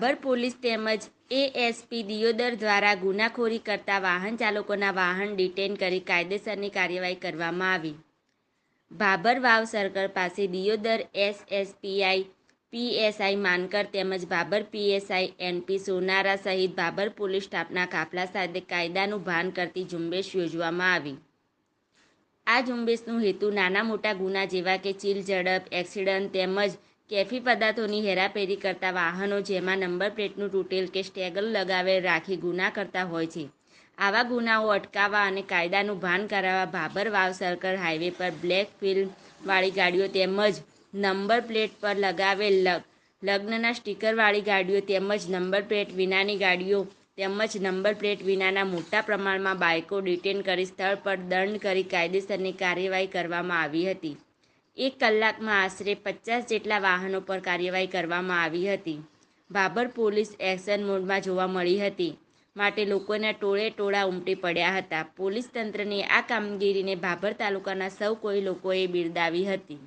Bhabhar police તેમજ ASP Deodar દ્વારા ગુનાખોરી કરતા વાહન ચાલકોના વાહન ડિટેન કરી કાયદેસરની કાર્યવાહી કરવામાં આવી. ભાભર વાવ સર્કલ પાસે દિયોદર એસએસપીઆઈ પીએસઆઈ માનકર તેમજ ભાભર પીએસઆઈ એનપી સોનારા સહિત ભાભર પોલીસ સ્ટાફના કાફલા સાથે કાયદાનું ભાન કરતી ઝુંબેશ યોજવામાં આવી. આ ઝુંબેશનો હેતુ નાના મોટા ગુના જેવા કે ચીલ ઝડપ, એક્સિડન્ટ તેમજ કેફી પદાર્થોની હેરાફેરી કરતા વાહનો જેમાં નંબર પ્લેટનું તૂટેલ કે સ્ટેગર લગાવેલ રાખી ગુના કરતા હોય છે, આવા ગુનાઓ અટકાવવા અને કાયદાનું ભાન કરાવવા ભાભર વાવ સર્કલ હાઈવે પર બ્લેક ફિલ્મ વાળી ગાડીઓ તેમજ નંબર પ્લેટ પર લગાવેલ લગ્નના સ્ટીકરવાળી ગાડીઓ તેમજ નંબર પ્લેટ વિનાની ગાડીઓ તેમજ નંબર પ્લેટ વિનાના મોટા પ્રમાણમાં બાઇકો ડિટેન કરી સ્થળ પર દંડ કરી કાયદેસરની કાર્યવાહી કરવામાં આવી હતી. 1 કલાકમાં આશરે 50 જેટલા વાહનો પર કાર્યવાહી કરવામાં આવી હતી. ભાભર પોલીસ એક્શન મોડમાં જોવા મળી હતી, માટે લોકોના ટોળે ટોળા ઉમટી પડ્યા હતા. પોલીસ તંત્રની આ કામગીરીને ભાભર તાલુકાના સૌ કોઈ લોકોએ બિરદાવી હતી.